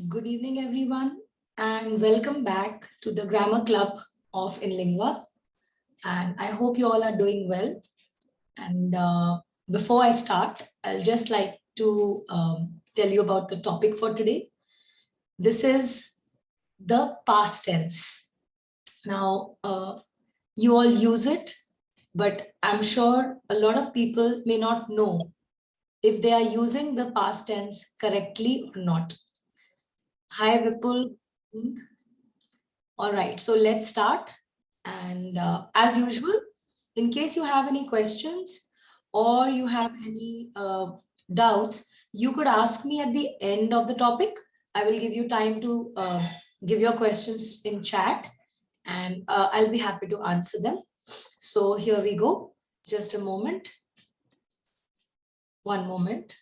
Good evening, everyone, and welcome back to the Grammar Club of InLingua. And I hope you all are doing well. And before I start, I'll just like to tell you about the topic for today. This is the past tense. Now, you all use it, but I'm sure a lot of people may not know if they are using the past tense correctly or not. Hi, Vipul. All right, so let's start. And as usual, in case you have any questions or you have any doubts, you could ask me at the end of the topic. I will give you time to give your questions in chat and I'll be happy to answer them. So here we go. Just a moment. One moment.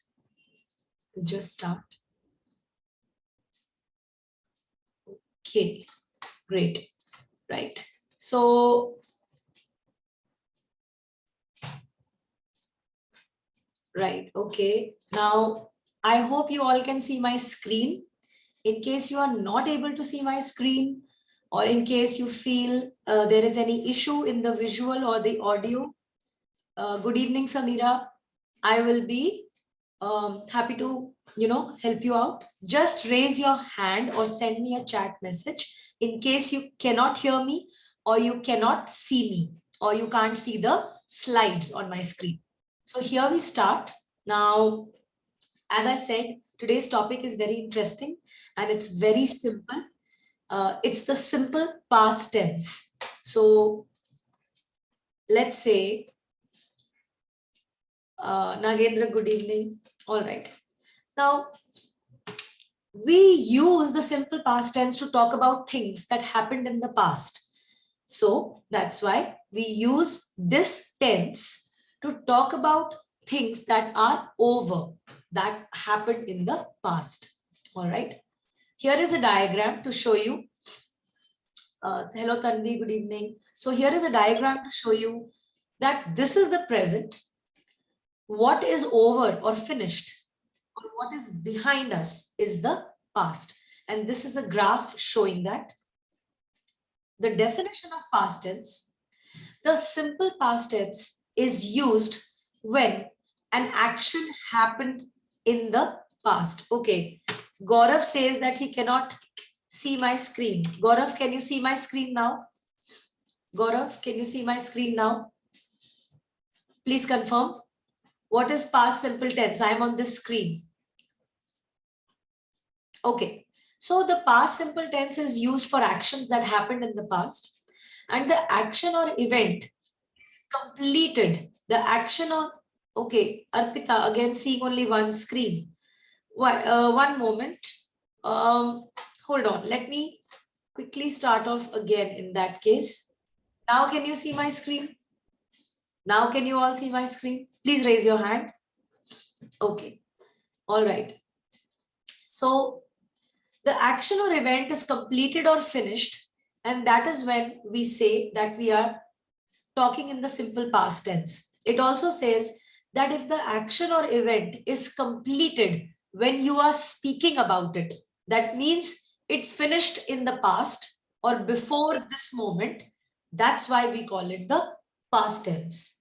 Just start. Okay, great. Right. So, right. Okay. Now, I hope you all can see my screen. In case you are not able to see my screen, or in case you feel there is any issue in the visual or the audio, good evening, Samira. I will be happy to, help you out. Just raise your hand or send me a chat message in case you cannot hear me or you cannot see me or you can't see the slides on my screen. So here we start. Now, as I said, today's topic is very interesting and it's very simple. It's the simple past tense. So let's say, Nagendra, good evening. All right. Now, we use the simple past tense to talk about things that happened in the past. So that's why we use this tense to talk about things that are over, that happened in the past. All right. Here is a diagram to show you. Hello, Tanvi, good evening. So here is a diagram to show you that this is the present. What is over or finished, or what is behind us is the past. And this is a graph showing that. The definition of past tense. The simple past tense is used when an action happened in the past. Okay, Gaurav says that he cannot see my screen. Gaurav, can you see my screen now? Gaurav, can you see my screen now? Please confirm. What is past simple tense? I am on this screen. Okay, so the past simple tense is used for actions that happened in the past, and the action or event is completed. The action or, okay, Arpita, again seeing only one screen. One moment. Hold on, let me quickly start off again in that case. Now can you see my screen? Now can you all see my screen? Please raise your hand. Okay, all right. So the action or event is completed or finished, and that is when we say that we are talking in the simple past tense. It also says that if the action or event is completed when you are speaking about it, that means it finished in the past or before this moment. That's why we call it the past tense.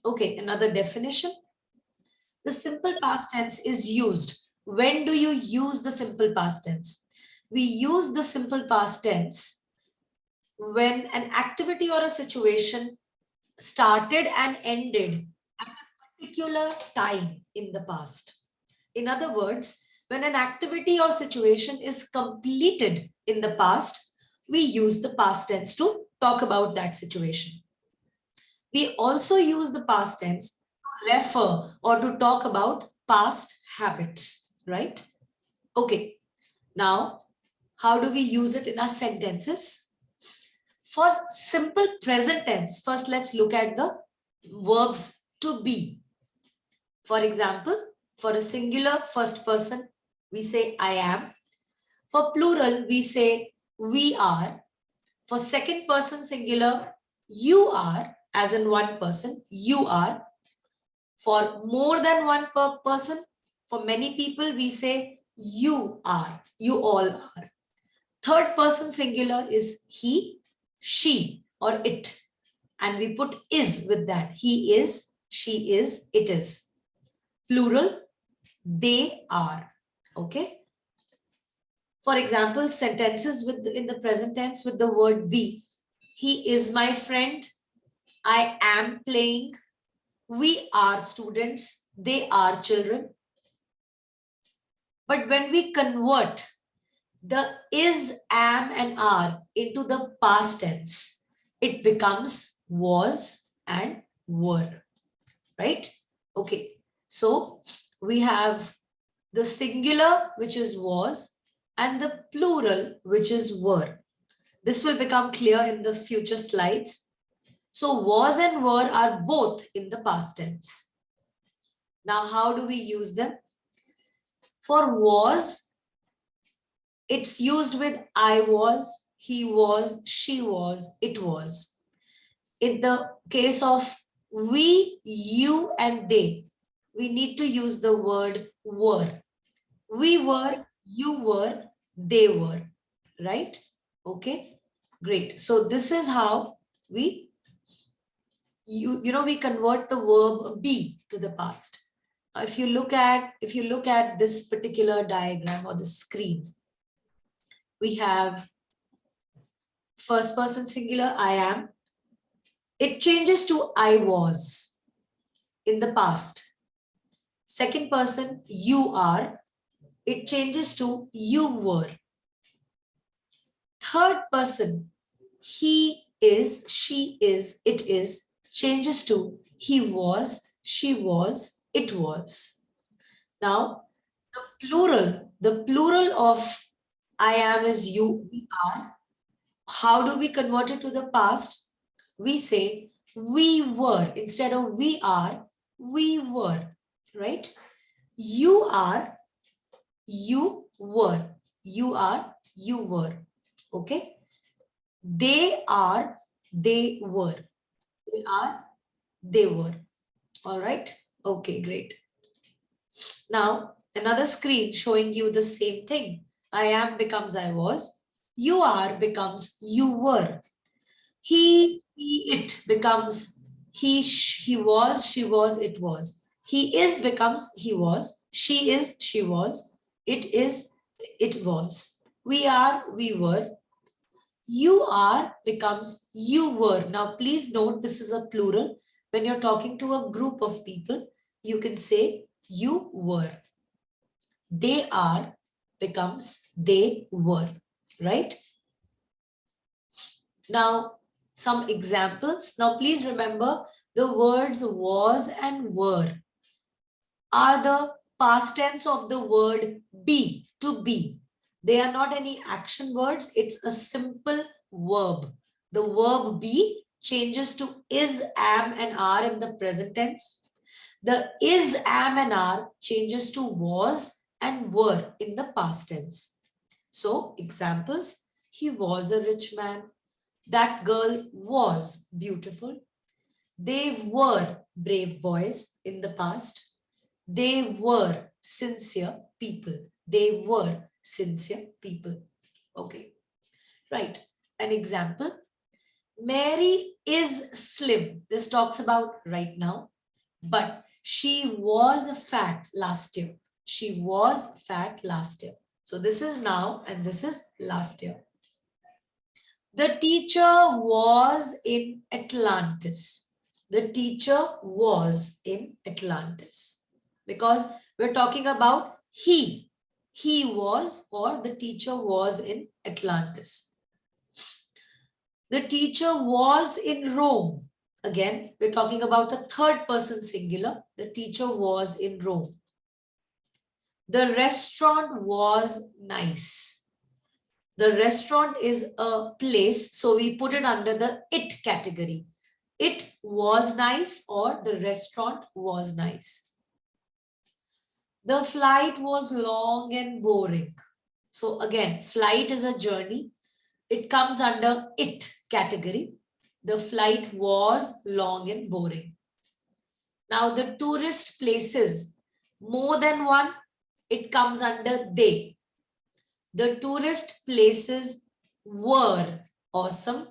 Okay, another definition. The simple past tense is used. When do you use the simple past tense? We use the simple past tense when an activity or a situation started and ended at a particular time in the past. In other words, when an activity or situation is completed in the past, we use the past tense to talk about that situation. We also use the past tense to refer or to talk about past habits, right? Okay, now how do we use it in our sentences? For simple present tense, first let's look at the verbs to be. For example, for a singular first person, we say I am. For plural, we say we are. For second person singular, you are, as in one person, you are. For more than one person, for many people, we say you are, you all are. Third person singular is he, she, or it. And we put is with that. He is, she is, it is. Plural, they are. Okay. For example, sentences with in the present tense with the word be. He is my friend. I am playing. We are students. They are children. But when we convert the is, am, and are into the past tense, it becomes was and were, right? Okay, so we have the singular, which is was, and the plural, which is were. This will become clear in the future slides. So was and were are both in the past tense. Now, how do we use them? For was, it's used with I was, he was, she was, it was. In the case of we, you, and they, we need to use the word were. We were, you were, they were, right? Okay, great. So this is how we, we convert the verb be to the past. If you look at this particular diagram or the screen, we have first person singular, I am. It changes to I was in the past. Second person, you are. It changes to you were. Third person, he is, she is, it is, changes to he was, she was, it was. Now, the plural of I am is you, we are. How do we convert it to the past? We say we were. Instead of we are, we were, right? You are, you were. You are, you were. Okay? They are, they were. They are, they were. All right? Okay, great. Now, another screen showing you the same thing. I am becomes I was. You are becomes you were. He, it becomes he was, she was, it was. He is becomes he was. She is, she was. It is, it was. We are, we were. You are becomes you were. Now, please note this is a plural. When you're talking to a group of people, you can say you were. They are becomes they were, right? Now, some examples. Now, please remember the words was and were are the past tense of the word be, to be. They are not any action words. It's a simple verb. The verb be changes to is, am, and are in the present tense. The is, am, and are changes to was and were in the past tense. So, examples. He was a rich man. That girl was beautiful. They were brave boys in the past. They were sincere people. They were sincere people. Okay, right. An example. Mary is slim. This talks about right now, but she was fat last year. She was fat last year. So this is now and this is last year. The teacher was in Atlantis. The teacher was in Atlantis. Because we're talking about he. He was, or the teacher was in Atlantis. The teacher was in Rome. Again, we're talking about a third person singular. The teacher was in Rome. The restaurant was nice. The restaurant is a place, so we put it under the it category. It was nice or the restaurant was nice. The flight was long and boring. So again, flight is a journey. It comes under it category. The flight was long and boring. Now the tourist places, more than one, it comes under they. The tourist places were awesome.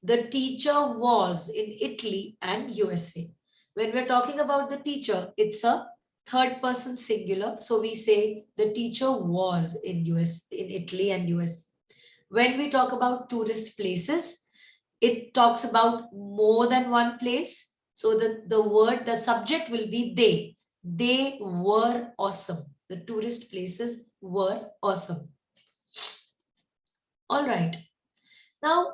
The teacher was in Italy and USA. When we're talking about the teacher, it's a third person singular. So we say the teacher was in Italy and USA. When we talk about tourist places, it talks about more than one place. So the subject will be they. They were awesome. The tourist places were awesome. All right. Now,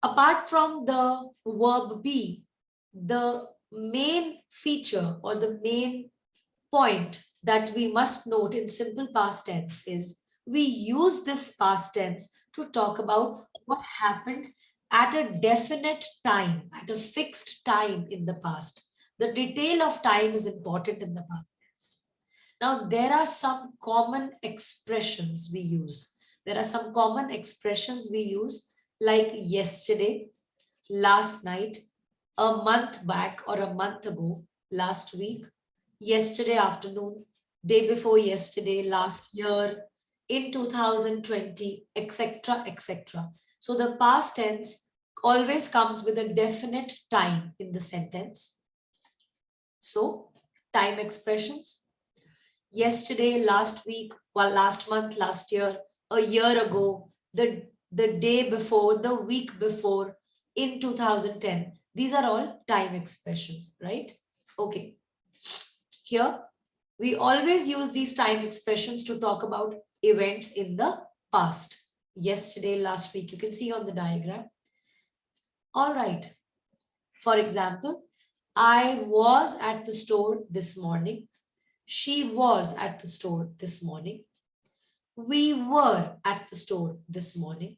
apart from the verb be, the main feature or the main point that we must note in simple past tense is we use this past tense to talk about what happened at a definite time, at a fixed time in the past. The detail of time is important in the past tense. Now, there are some common expressions we use. There are some common expressions we use like yesterday, last night, a month back or a month ago, last week, yesterday afternoon, day before yesterday, last year, in 2020, etc., etc. So the past tense always comes with a definite time in the sentence. So time expressions, yesterday, last week, well, last month, last year, a year ago, the day before, the week before, in 2010. These are all time expressions, right? Okay. Here, we always use these time expressions to talk about events in the past. Yesterday, last week, you can see on the diagram. All right. For example, I was at the store this morning. She was at the store this morning. We were at the store this morning.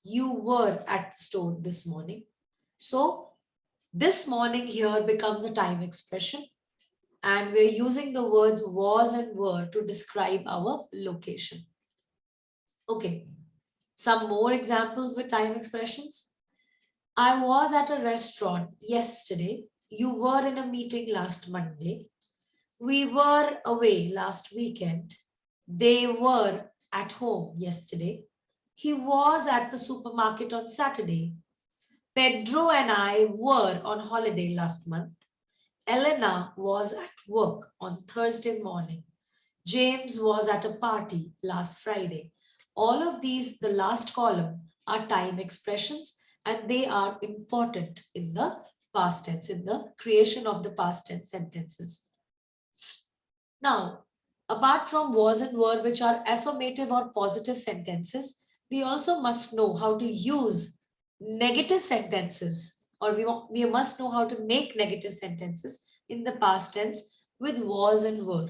You were at the store this morning. So this morning here becomes a time expression, and we're using the words was and were to describe our location. Okay, some more examples with time expressions. I was at a restaurant yesterday. You were in a meeting last Monday. We were away last weekend. They were at home yesterday. He was at the supermarket on Saturday. Pedro and I were on holiday last month. Elena was at work on Thursday morning. James was at a party last Friday. All of these, the last column, are time expressions, and they are important in the past tense, in the creation of the past tense sentences. Now, apart from was and were, which are affirmative or positive sentences, we also must know how to use negative sentences, or we must know how to make negative sentences in the past tense with was and were.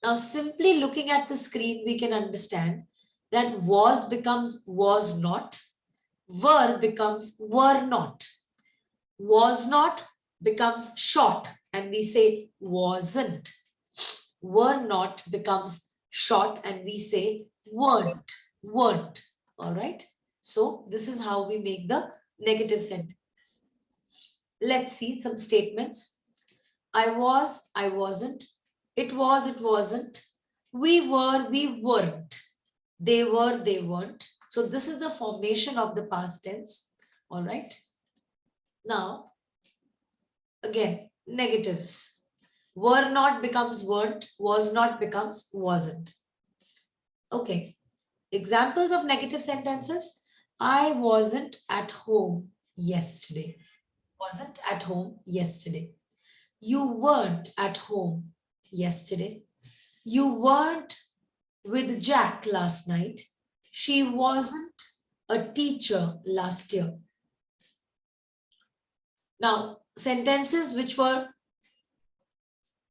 Now, simply looking at the screen, we can understand that was becomes was not, were becomes were not, was not becomes short, and we say wasn't. Were not becomes short, and we say weren't. All right. So this is how we make the negative sentences. Let's see some statements. I was, I wasn't. It was, it wasn't. We were, we weren't. They were, they weren't. So this is the formation of the past tense. All right. Now, again, negatives. Were not becomes weren't, was not becomes wasn't. Okay. Examples of negative sentences. I wasn't at home yesterday. Wasn't at home yesterday. You weren't at home yesterday. You weren't with Jack last night. She wasn't a teacher last year. Now, sentences which were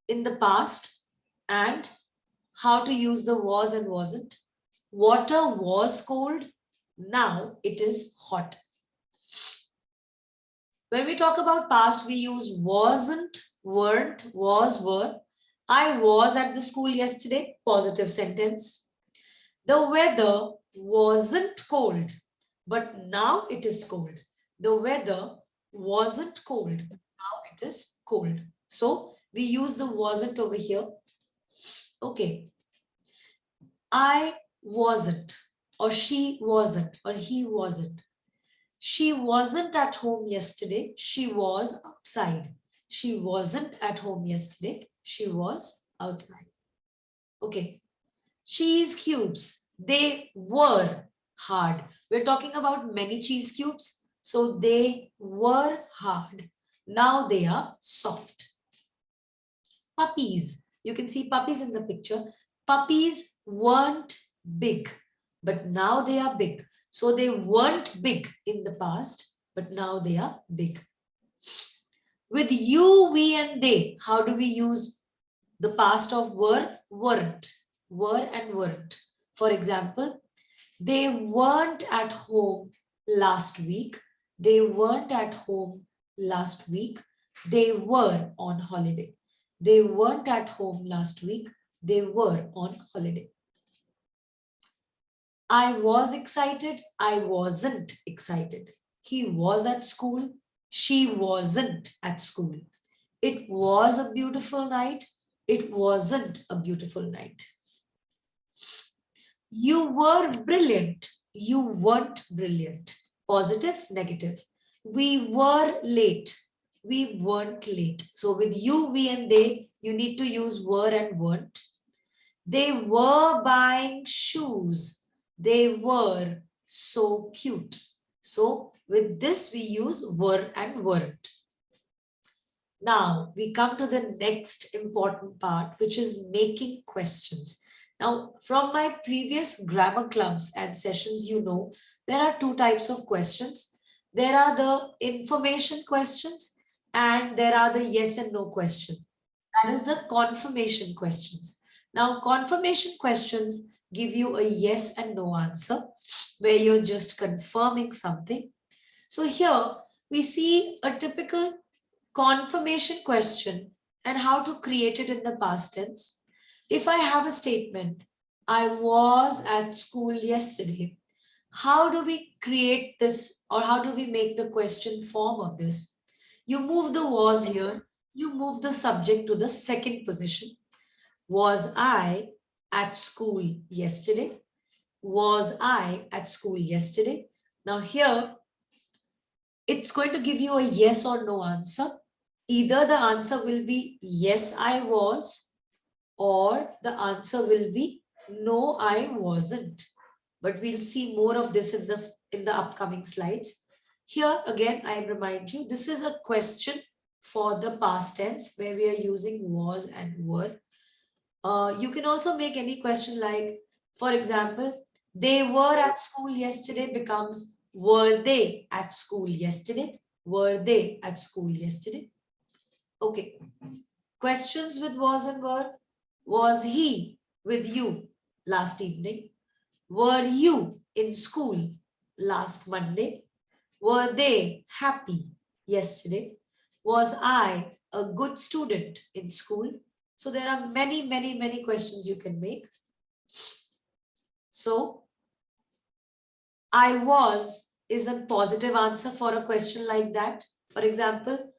in the past and how to use the was and wasn't. Water was cold. Now it is hot. When we talk about past, we use wasn't, weren't, was, were. I was at the school yesterday, positive sentence. The weather wasn't cold, but now it is cold. The weather wasn't cold, but now it is cold. So we use the wasn't over here. Okay. I wasn't, or she wasn't, or he wasn't. She wasn't at home yesterday. She was outside. She wasn't at home yesterday. She was outside. Okay. Cheese cubes. They were hard. We're talking about many cheese cubes. So they were hard. Now they are soft. Puppies. You can see puppies in the picture. Puppies weren't big, but now they are big. So they weren't big in the past, but now they are big. With you, we, and they, how do we use the past of were, weren't? Were and weren't. For example, they weren't at home last week. They weren't at home last week. They were on holiday. They weren't at home last week. They were on holiday. I was excited. I wasn't excited. He was at school. She wasn't at school. It was a beautiful night. It wasn't a beautiful night. You were brilliant. You weren't brilliant. Positive, negative. We were late. We weren't late. So with you, we, and they, you need to use were and weren't. They were buying shoes. They were so cute. So with this, we use were and weren't. Now we come to the next important part, which is making questions. Now, from my previous grammar clubs and sessions, you know, there are two types of questions. There are the information questions and there are the yes and no questions. That is the confirmation questions. Now, confirmation questions give you a yes and no answer where you're just confirming something. So here we see a typical confirmation question and how to create it in the past tense. If I have a statement, I was at school yesterday, how do we create this, or how do we make the question form of this? You move the was here, you move the subject to the second position. Was I at school yesterday? Was I at school yesterday? Now here, it's going to give you a yes or no answer. Either the answer will be yes, I was, or the answer will be no, I wasn't. But we'll see more of this in the upcoming slides. Here again, I remind you, this is a question for the past tense where we are using was and were. You can also make any question like, for example, they were at school yesterday becomes were they at school yesterday? Were they at school yesterday? Okay. Questions with was and were. Was he with you last evening? Were you in school last Monday? Were they happy yesterday? Was I a good student in school? So there are many, many, many questions you can make. So I was is a positive answer for a question like that. For example,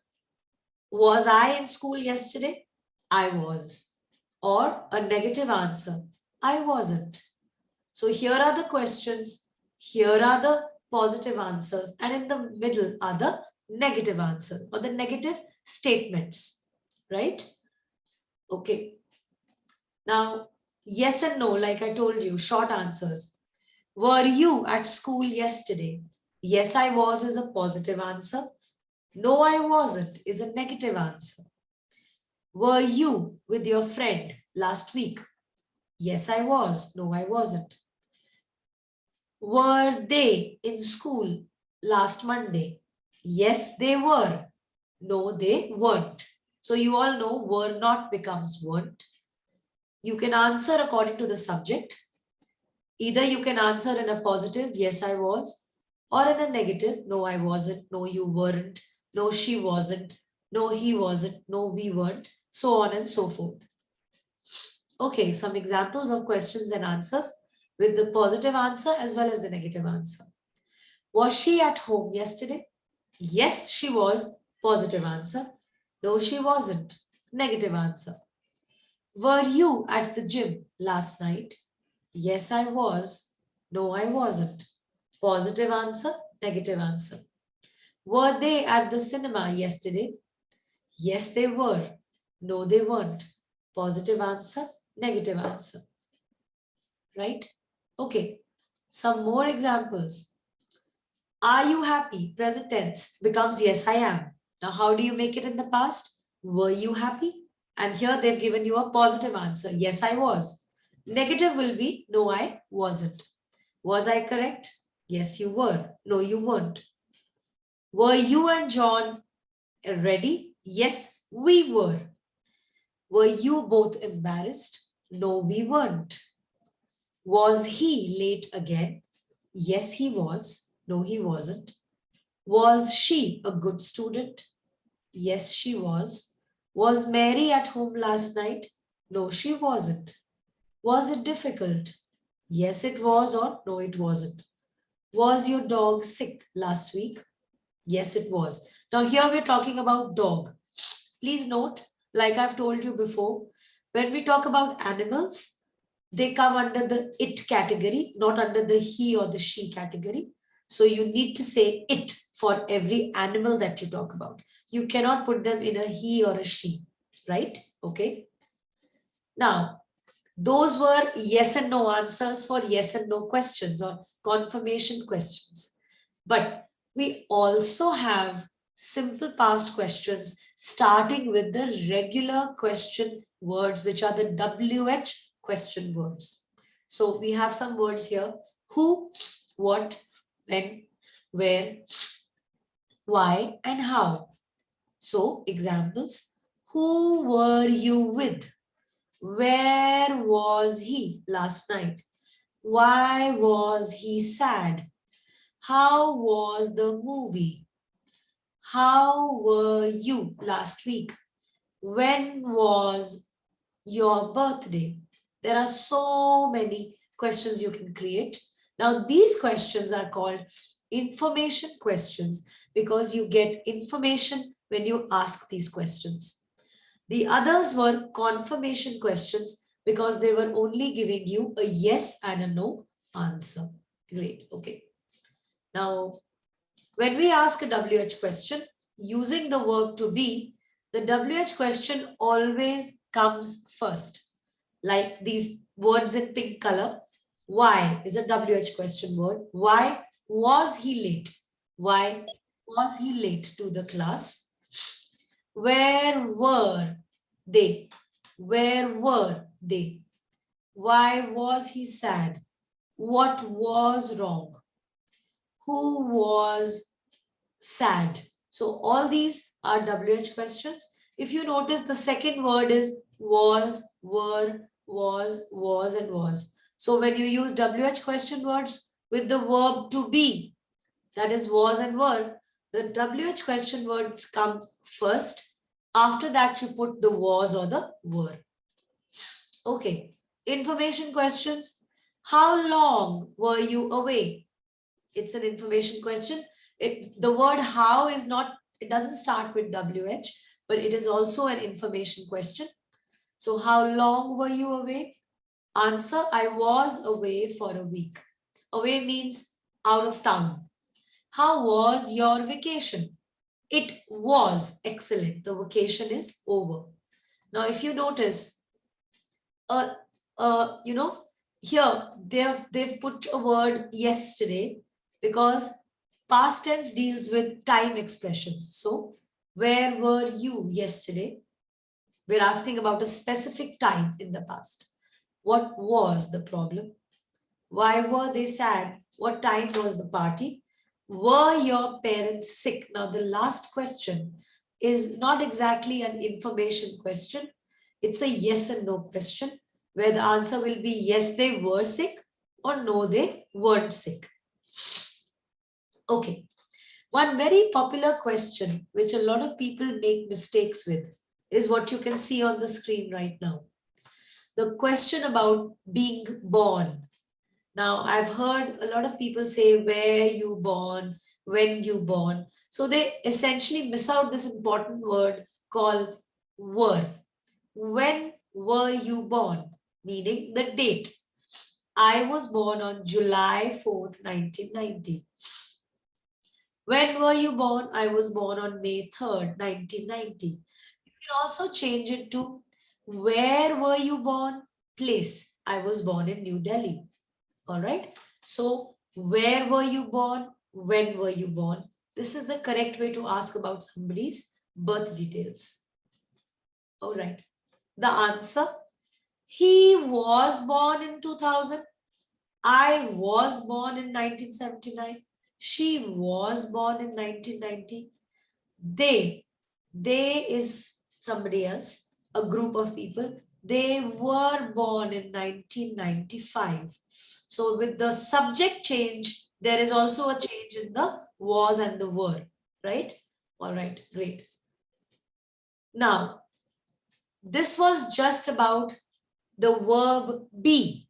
was I in school yesterday? I was. Or a negative answer, I wasn't. So here are the questions, here are the positive answers, and in the middle are the negative answers or the negative statements, right? Okay. Now, yes and no, like I told you, short answers. Were you at school yesterday? Yes, I was is a positive answer. No, I wasn't is a negative answer. Were you with your friend last week? Yes, I was. No, I wasn't. Were they in school last Monday? Yes, they were. No, they weren't. So you all know were not becomes weren't. You can answer according to the subject. Either you can answer in a positive, yes, I was, or in a negative, no, I wasn't, no, you weren't, no, she wasn't, no, he wasn't, no, we weren't, so on and so forth. Okay, some examples of questions and answers with the positive answer as well as the negative answer. Was she at home yesterday? Yes, she was. Positive answer. No, she wasn't. Negative answer. Were you at the gym last night? Yes, I was. No, I wasn't. Positive answer, negative answer. Were they at the cinema yesterday? Yes, they were. No, they weren't. Positive answer, negative answer. Right? Okay. Some more examples. Are you happy? Present tense becomes yes, I am. Now, how do you make it in the past? Were you happy? And here they've given you a positive answer. Yes, I was. Negative will be no, I wasn't. Was I correct? Yes, you were. No, you weren't. Were you and John ready? Yes, we were. Were you both embarrassed? No, we weren't. Was he late again? Yes, he was. No, he wasn't. Was she a good student? Yes, she was. Was Mary at home last night? No, she wasn't. Was it difficult? Yes, it was, or no, it wasn't. Was your dog sick last week? Yes, it was. Now, here we're talking about dog. Please note, like I've told you before, when we talk about animals, they come under the it category, not under the he or the she category. So you need to say it for every animal that you talk about. You cannot put them in a he or a she, right? Okay. Now, those were yes and no answers for yes and no questions or confirmation questions. But we also have simple past questions starting with the regular question words, which are the WH question words. So we have some words here: who, what, when, where, why, and how. So examples: who were you with? Where was he last night? Why was he sad? How was the movie? How were you last week? When was your birthday? There are so many questions you can create. Now, these questions are called information questions because you get information when you ask these questions. The others were confirmation questions because they were only giving you a yes and a no answer. Great. Okay. Now, when we ask a WH question using the verb to be, the WH question always comes first. Like these words in pink color. Why is a WH question word. Why was he late? Why was he late to the class? Where were they? Where were they? Why was he sad? What was wrong? Who was sad? So all these are WH questions. If you notice, the second word is was, were, was, and was. So when you use WH question words with the verb to be, that is was and were, the WH question words come first. After that, you put the was or the were. Okay. Information questions. How long were you away? It's an information question. The word how is not, it doesn't start with WH, but it is also an information question. So how long were you away? Answer, I was away for a week. Away means out of town. How was your vacation? It was excellent. The vacation is over. Now, if you notice, you know, here they've put a word yesterday because past tense deals with time expressions. So, where were you yesterday? We're asking about a specific time in the past. What was the problem? Why were they sad? What time was the party? Were your parents sick? Now, the last question is not exactly an information question. It's a yes and no question where the answer will be yes, they were sick, or no, they weren't sick. Okay. One very popular question, which a lot of people make mistakes with, is what you can see on the screen right now. The question about being born. Now, I've heard a lot of people say where you born, when you born. So they essentially miss out this important word called were. When were you born? Meaning the date. I was born on July 4th, 1990. When were you born? I was born on May 3rd, 1990. You can also change it to where were you born? Place. I was born in New Delhi. All right. So where were you born? When were you born? This is the correct way to ask about somebody's birth details. All right. The answer, he was born in 2000. I was born in 1979. She was born in 1990. They is somebody else, a group of people. They were born in 1995. So with the subject change, there is also a change in the was and the were, right? All right, great. Now, this was just about the verb be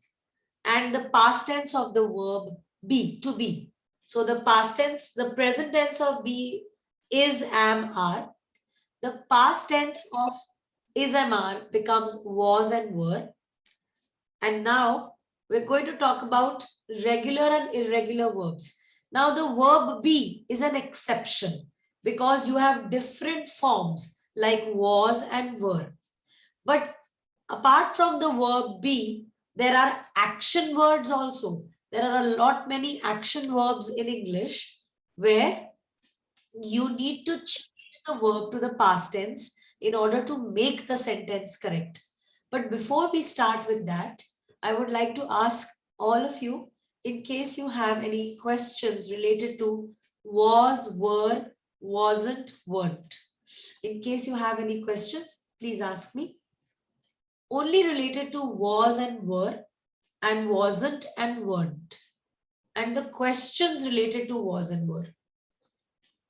and the past tense of the verb be, to be. So the past tense, the present tense of be is, am, are. The past tense of is, am, are becomes was and were. And now we're going to talk about regular and irregular verbs. Now the verb be is an exception because you have different forms like was and were. But apart from the verb be, there are action words also. There are a lot many action verbs in English where you need to change the verb to the past tense in order to make the sentence correct. But before we start with that, I would like to ask all of you, in case you have any questions related to was, were, wasn't, weren't. In case you have any questions, please ask me. Only related to was and were, and wasn't and weren't. And the questions related to was and were.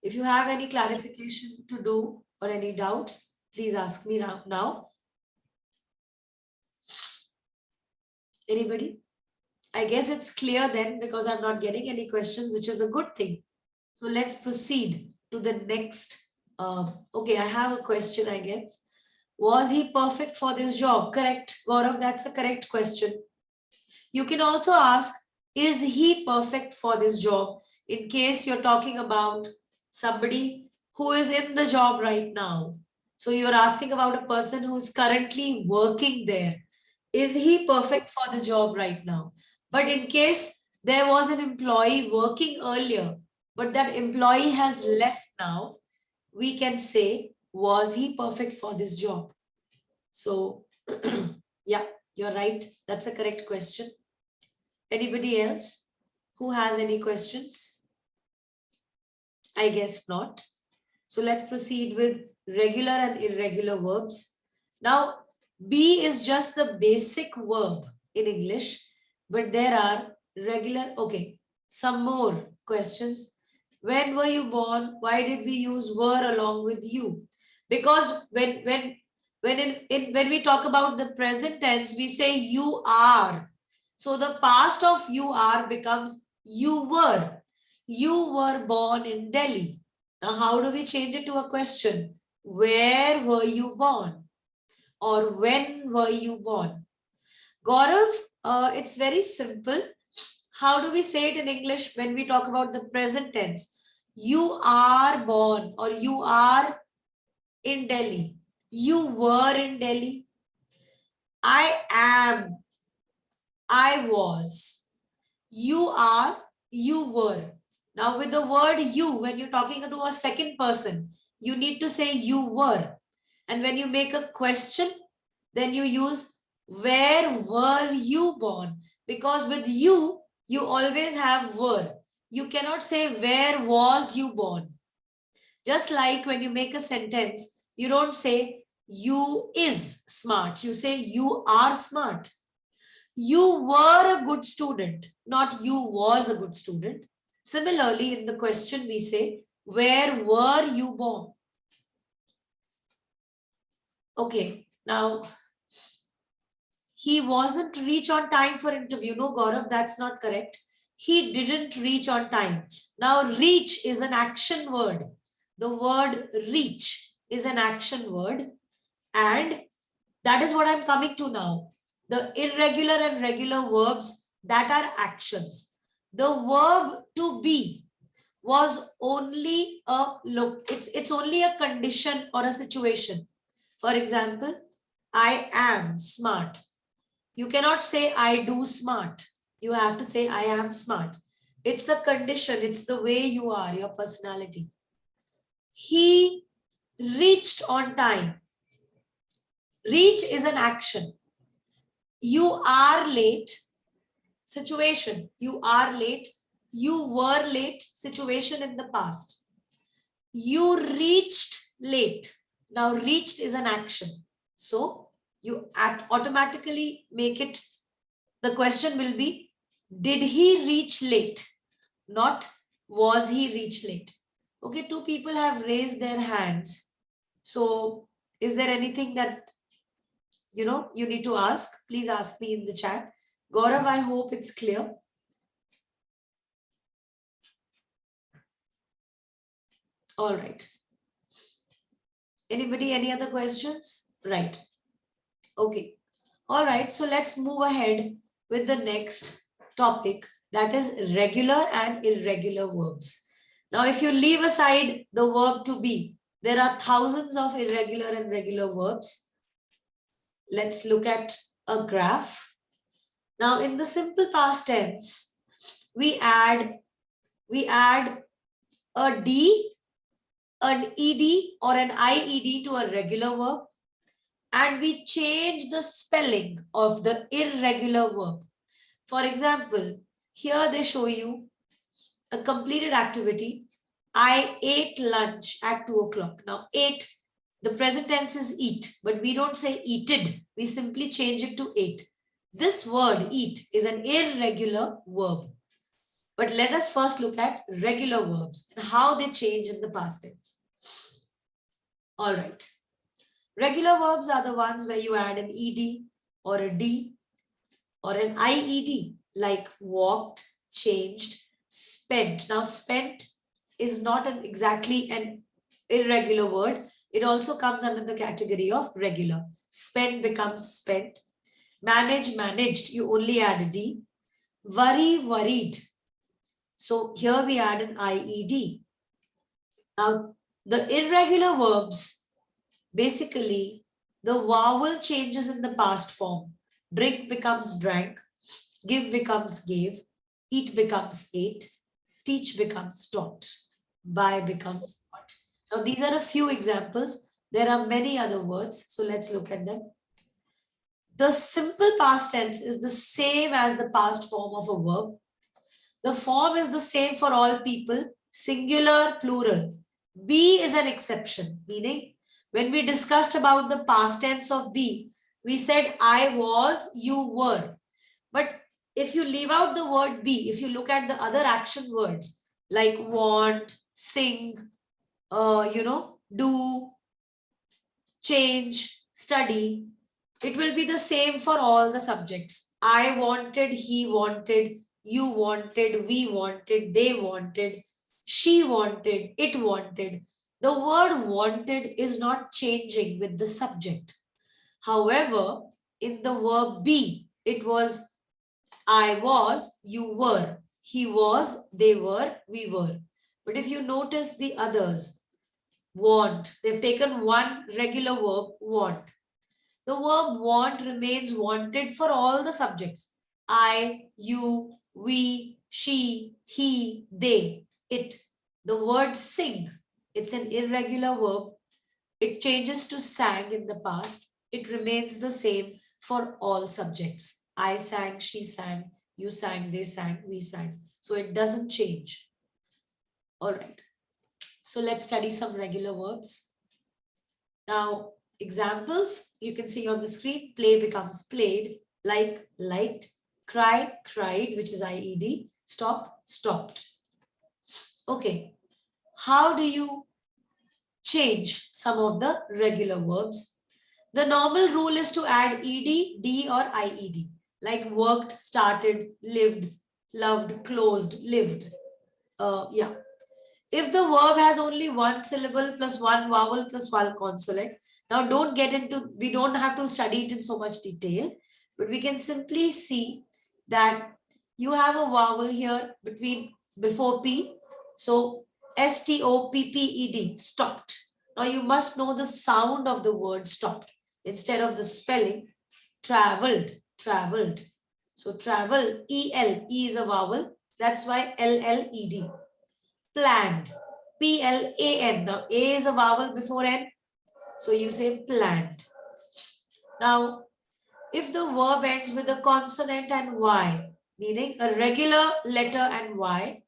If you have any clarification to do or any doubts, please ask me now. Anybody? I guess it's clear then because I'm not getting any questions, which is a good thing. So let's proceed to the next. Okay, I have a question, I guess. Was he perfect for this job? Correct, Gaurav, that's a correct question. You can also ask, is he perfect for this job? In case you're talking about somebody who is in the job right now. So you're asking about a person who's currently working there. Is he perfect for the job right now? But in case there was an employee working earlier, but that employee has left now, we can say, was he perfect for this job? So, yeah, you're right. That's a correct question. Anybody else who has any questions? I guess not. So let's proceed with regular and irregular verbs. Now, be is just the basic verb in English, but there are regular, okay, some more questions. When were you born? Why did we use were along with you? Because when we talk about the present tense, we say you are. So the past of you are becomes you were. You were born in Delhi. Now, how do we change it to a question? Where were you born? Or when were you born? Gaurav, it's very simple. How do we say it in English when we talk about the present tense? You are born or you are in Delhi. You were in Delhi. I am. I was. You are. You were. Now with the word you, when you're talking to a second person, you need to say you were. And when you make a question, then you use where were you born? Because with you, you always have were. You cannot say where was you born? Just like when you make a sentence, you don't say you is smart. You say you are smart. You were a good student, not you was a good student. Similarly, in the question we say, where were you born? Okay, now, he wasn't reach on time for interview. No, Gaurav, that's not correct. He didn't reach on time. Now, reach is an action word. The word reach is an action word. And That is what I'm coming to now. The irregular and regular verbs that are actions. The verb to be was only a look. It's only a condition or a situation. For example, I am smart. You cannot say I do smart. You have to say I am smart. It's a condition. It's the way you are, your personality. He reached on time. Reach is an action. You are late. Situation. You are late. You were late. Situation in the past. You reached late. Now reached is an action. So you automatically make it, the question will be, did he reach late? Not was he reach late? Okay, two people have raised their hands. So is there anything that you need to ask? Please ask me in the chat. Gaurav, I hope it's clear. All right. Anybody, any other questions? Right. Okay. All right. So let's move ahead with the next topic, that is regular and irregular verbs. Now, if you leave aside the verb to be, there are thousands of irregular and regular verbs. Let's look at a graph. Now, in the simple past tense, we add a D, an ED or an IED to a regular verb, and we change the spelling of the irregular verb. For example, here they show you a completed activity. I ate lunch at 2 o'clock. Now, ate, the present tense is eat, but we don't say eated. We simply change it to ate. This word eat is an irregular verb. But let us first look at regular verbs and how they change in the past tense. All right. Regular verbs are the ones where you add an ED or a D or an IED, like walked, changed, spent. Now, spent is not exactly an irregular word. It also comes under the category of regular. Spent becomes spent. Manage, managed, you only add a D. Worry, worried. So here we add an IED. Now, the irregular verbs, basically, the vowel changes in the past form. Drink becomes drank, give becomes gave, eat becomes ate, teach becomes taught, buy becomes bought. Now, these are a few examples. There are many other words, so let's look at them. The simple past tense is the same as the past form of a verb. The form is the same for all people, singular, plural. Be is an exception, meaning when we discussed about the past tense of be, we said I was, you were. But if you leave out the word be, if you look at the other action words like want, sing, do, change, study, it will be the same for all the subjects. I wanted, he wanted, you wanted, we wanted, they wanted, she wanted, it wanted. The word wanted is not changing with the subject. However, in the verb be, it was I was, you were, he was, they were, we were. But if you notice the others, want, they've taken one regular verb, want. The verb want remains wanted for all the subjects. I, you, we, she, he, they, it. The word sing, it's an irregular verb. It changes to sang in the past. It remains the same for all subjects. I sang, she sang, you sang, they sang, we sang. So it doesn't change. All right. So let's study some regular verbs. Now, examples you can see on the screen. Play becomes played, like, liked, cry, cried, which is IED, stop, stopped. Okay, how do you change some of the regular verbs? The normal rule is to add ED, D or IED, like worked, started, lived, loved, closed, lived. If the verb has only one syllable plus one vowel plus one consonant, Now we don't have to study it in so much detail, but we can simply see that you have a vowel here before P. So STOPPED, stopped. Now you must know the sound of the word stopped instead of the spelling. Traveled, traveled. So travel, E-L, E is a vowel. That's why L-L-E-D. Planned, P-L-A-N. Now A is a vowel before N. So you say planned. Now, if the verb ends with a consonant and Y, meaning a regular letter and Y,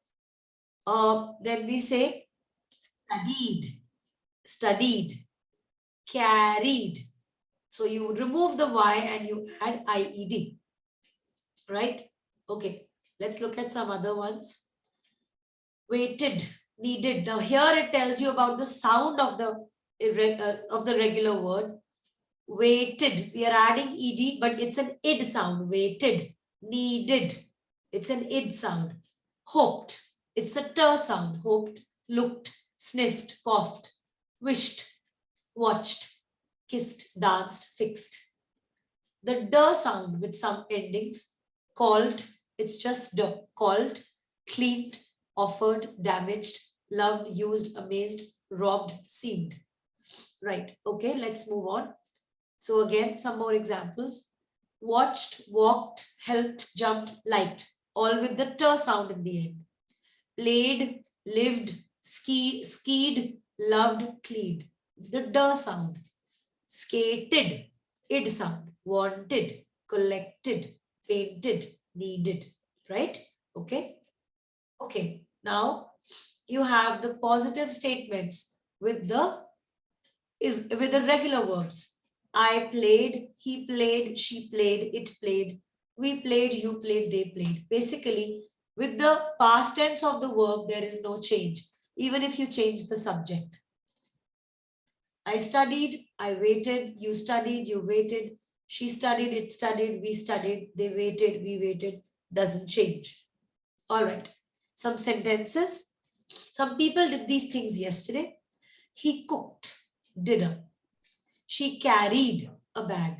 then we say studied, studied, carried. So you remove the Y and you add IED, right? Okay, let's look at some other ones. Waited, needed. Now here it tells you about the sound of the regular word. Waited, we are adding ed, but it's an id sound. Waited, needed, it's an id sound. Hoped, it's a t sound. Hoped, looked, sniffed, coughed, wished, watched, kissed, danced, fixed. The d sound with some endings. Called, it's just d. Called, cleaned, offered, damaged, loved, used, amazed, robbed, seemed. Right, okay, let's move on. So again, some more examples. Watched, walked, helped, jumped, liked, all with the t sound in the end. Played, lived, skied, loved, cleaned. The d sound. Skated, id sound. Wanted, collected, painted, needed. Right? Okay. Okay. Now you have the positive statements with the regular verbs. I played, he played, she played, it played, we played, you played, they played. Basically, with the past tense of the verb, there is no change, even if you change the subject. I studied, I waited, you studied, you waited, she studied, it studied, we studied, they waited, we waited, doesn't change. All right, some sentences. Some people did these things yesterday. He cooked dinner. She carried a bag.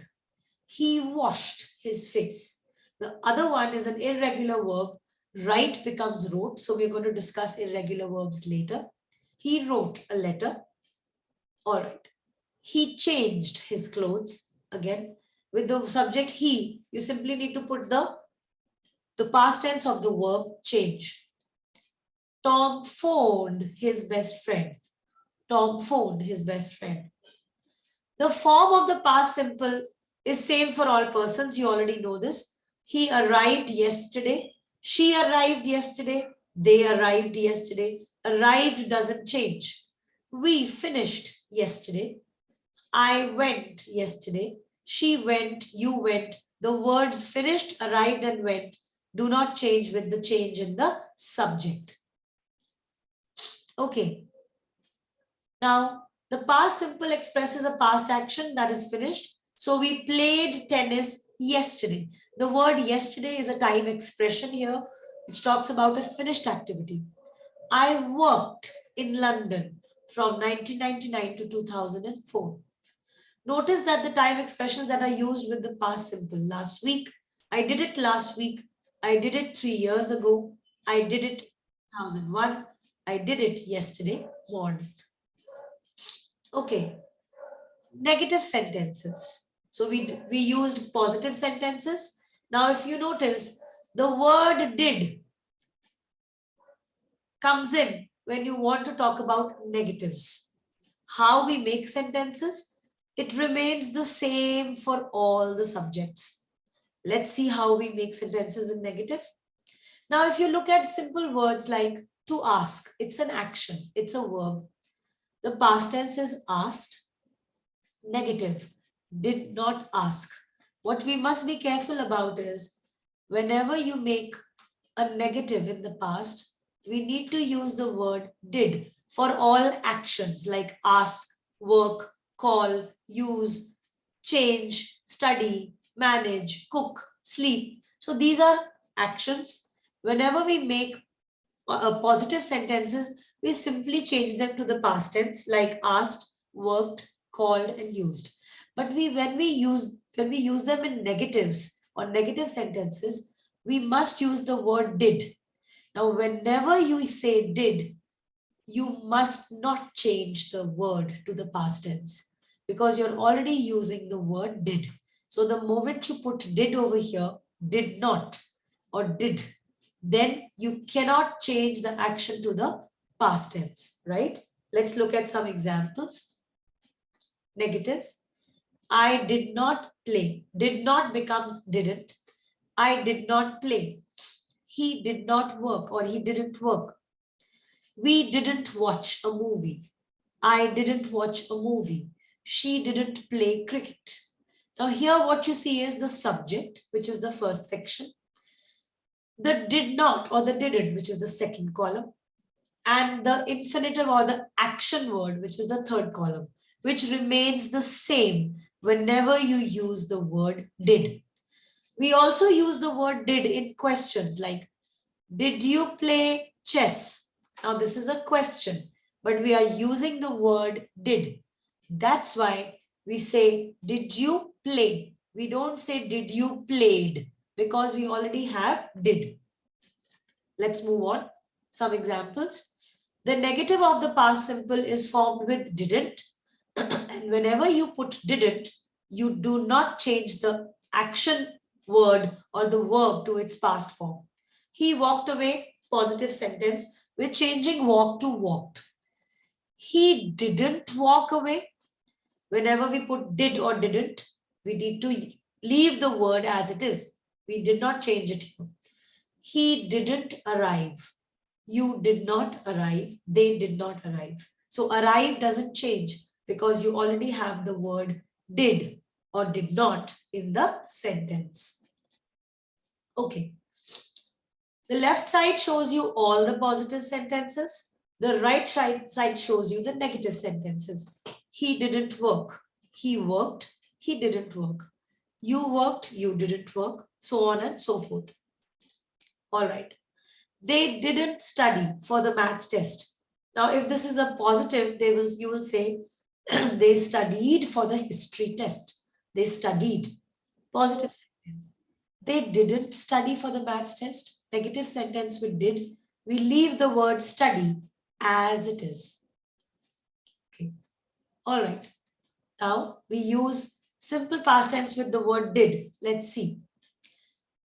He washed his face. The other one is an irregular verb. Write becomes wrote. So we're going to discuss irregular verbs later. He wrote a letter. All right. He changed his clothes. Again, with the subject he, you simply need to put the past tense of the verb change. Tom phoned his best friend. Tom phoned his best friend. The form of the past simple is same for all persons. You already know this. He arrived yesterday. She arrived yesterday. They arrived yesterday. Arrived doesn't change. We finished yesterday. I went yesterday. She went. You went. The words finished, arrived, and went do not change with the change in the subject. Okay. Now, the past simple expresses a past action that is finished. So we played tennis yesterday. The word yesterday is a time expression here, which talks about a finished activity. I worked in London from 1999 to 2004. Notice that the time expressions that are used with the past simple. Last week, I did it last week. I did it 3 years ago. I did it 2001. I did it yesterday morning. Okay, negative sentences. So we used positive sentences. Now, if you notice, the word did comes in when you want to talk about negatives. How we make sentences, it remains the same for all the subjects. Let's see how we make sentences in negative. Now, if you look at simple words like to ask, it's an action, it's a verb. The past tense is asked. Negative, did not ask. What we must be careful about is whenever you make a negative in the past, we need to use the word did for all actions like ask, work, call, use, change, study, manage, cook, sleep. So these are actions. Whenever we make positive sentences, we simply change them to the past tense like asked, worked, called, and used. But when we use them in negatives or negative sentences, we must use the word did. Now, whenever you say did, you must not change the word to the past tense because you're already using the word did. So the moment you put did over here, did not or did, then you cannot change the action to the past tense, right? Let's look at some examples. Negatives. I did not play. Did not becomes didn't. I did not play. He did not work or he didn't work. We didn't watch a movie. I didn't watch a movie. She didn't play cricket. Now here what you see is the subject, which is the first section. The did not or the didn't, which is the second column. And the infinitive or the action word, which is the third column, which remains the same whenever you use the word did. We also use the word did in questions like, did you play chess? Now this is a question, but we are using the word did. That's why we say, did you play? We don't say, did you played? Because we already have did. Let's move on. Some examples. The negative of the past simple is formed with didn't. And whenever you put didn't, you do not change the action word or the verb to its past form. He walked away, positive sentence, with changing walk to walked. He didn't walk away. Whenever we put did or didn't, we need to leave the word as it is. We did not change it here. He didn't arrive. You did not arrive. They did not arrive. So arrive doesn't change because you already have the word did or did not in the sentence. Okay. The left side shows you all the positive sentences. The right side shows you the negative sentences. He didn't work. He worked. He didn't work. You worked. You didn't work. So on and so forth. All right. They didn't study for the maths test. Now, if this is a positive, you will say they studied for the history test. They studied. Positive sentence. They didn't study for the maths test. Negative sentence with did. We leave the word study as it is. Okay. All right. Now we use simple past tense with the word did. Let's see.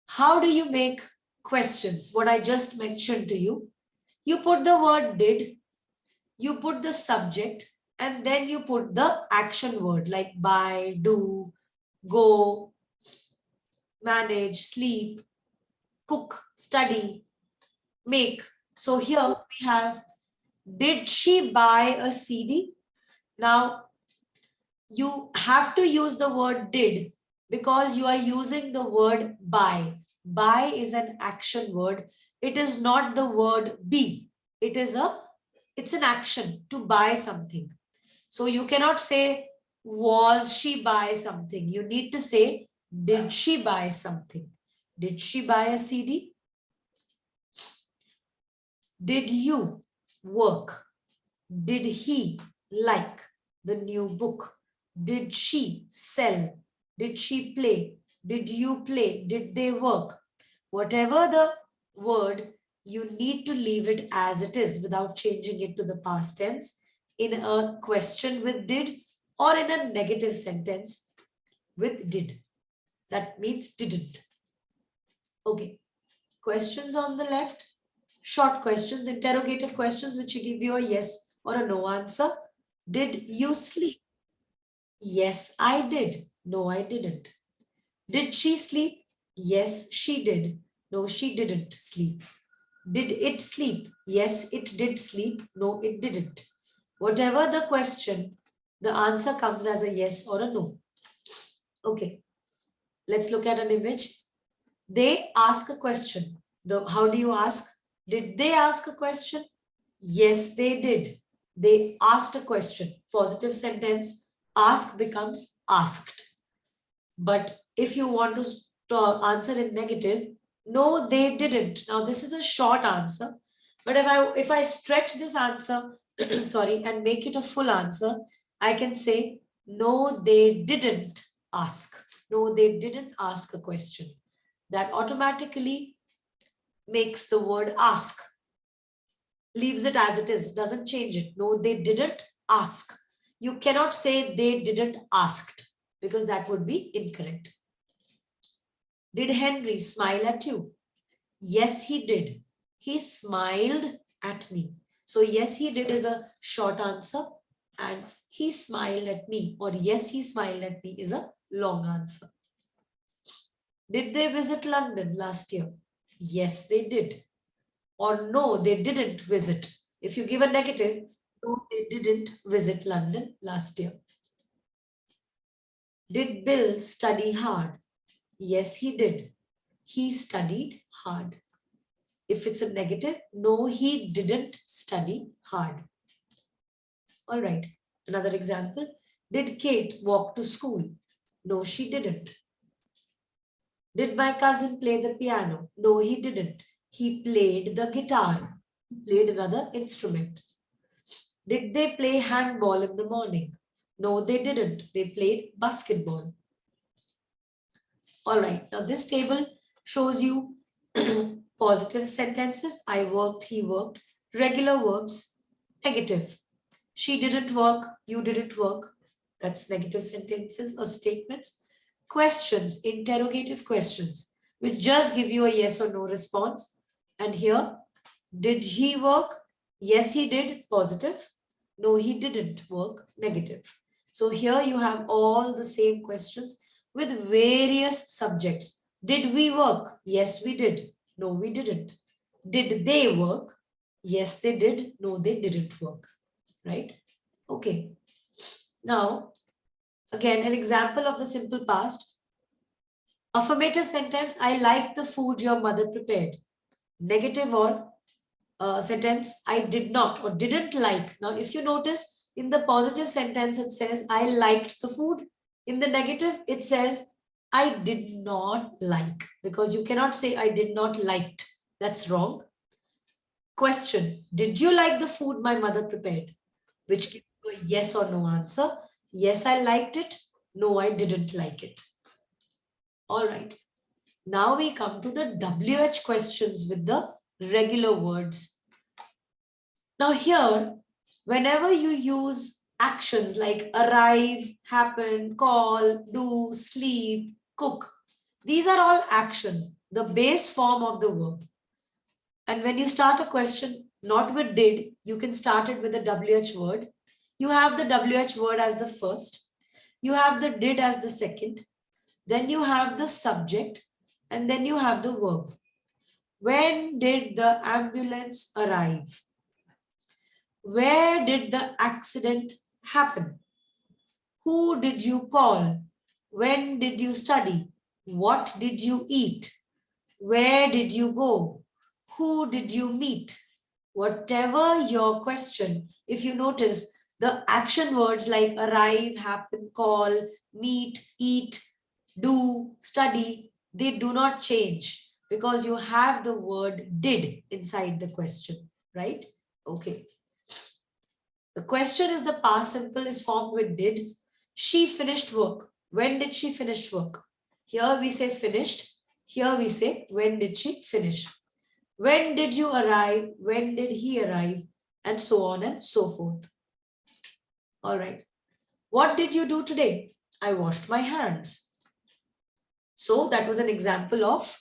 How do you make questions? What I just mentioned to you. You put the word did, you put the subject, and then you put the action word like buy, do, go, manage, sleep, cook, study, make. So here we have, did she buy a CD? Now, you have to use the word did because you are using the word buy. Buy is an action word. It is not the word be. It's an action to buy something. So you cannot say, was she buy something? You need to say, did she buy something? Did she buy a CD? Did you work? Did he like the new book? Did she sell? Did she play? Did you play? Did they work? Whatever the word, you need to leave it as it is without changing it to the past tense in a question with did or in a negative sentence with did. That means didn't. Okay. Questions on the left. Short questions, interrogative questions, which give you a yes or a no answer. Did you sleep? Yes, I did. No, I didn't. Did she sleep? Yes, she did. No, she didn't sleep. Did it sleep? Yes, it did sleep. No, it didn't. Whatever the question, the answer comes as a yes or a no. Okay, let's look at an image. They ask a question. How do you ask? Did they ask a question? Yes, they did. They asked a question. Positive sentence. Ask becomes asked. But if you want to answer in negative, no, they didn't. Now this is a short answer. But if I stretch this answer, sorry, and make it a full answer, I can say no, they didn't ask. No, they didn't ask a question. That automatically makes the word ask. Leaves it as it is, doesn't change it. No, they didn't ask. You cannot say they didn't asked because that would be incorrect. Did Henry smile at you? Yes, he did. He smiled at me. So yes, he did is a short answer, and he smiled at me, or yes, he smiled at me is a long answer. Did they visit London last year? Yes, they did. Or no, they didn't visit. If you give a negative, no, they didn't visit London last year. Did Bill study hard? Yes, he did. He studied hard. If it's a negative, no, he didn't study hard. All right, another example. Did Kate walk to school? No, she didn't. Did my cousin play the piano? No, he didn't. He played the guitar. He played another instrument. Did they play handball in the morning? No, they didn't. They played basketball. All right, now this table shows you positive sentences. I worked, he worked. Regular verbs, negative. She didn't work, you didn't work. That's negative sentences or statements. Questions, interrogative questions, which just give you a yes or no response. And here, did he work? Yes, he did, positive. No, he didn't work, negative. So here you have all the same questions with various subjects. Did we work? Yes, we did. No, we didn't. Did they work? Yes, they did. No, they didn't work. Right? Okay. Now, again, an example of the simple past. Affirmative sentence, I liked the food your mother prepared. Negative or sentence, I did not or didn't like. Now, if you notice, in the positive sentence, it says, I liked the food. In the negative, it says, I did not like, because you cannot say I did not liked. That's wrong. Question, did you like the food my mother prepared? Which gives you a yes or no answer. Yes, I liked it. No, I didn't like it. All right. Now we come to the WH questions with the regular words. Now here, whenever you use actions like arrive, happen, call, do, sleep, cook, these are all actions, the base form of the verb. And when you start a question not with did, you can start it with the WH word. You have the WH word as the first. You have the did as the second. Then you have the subject. And then you have the verb. When did the ambulance arrive? Where did the accident happen? Who did you call? When did you study? What did you eat? Where did you go? Who did you meet? Whatever your question, if you notice, the action words like arrive, happen, call, meet, eat, do, study, they do not change because you have the word did inside the question, right? Okay. The question is the past simple is formed with did. She finished work. When did she finish work? Here we say finished. Here we say when did she finish? When did you arrive? When did he arrive? And so on and so forth. All right. What did you do today? I washed my hands. So that was an example of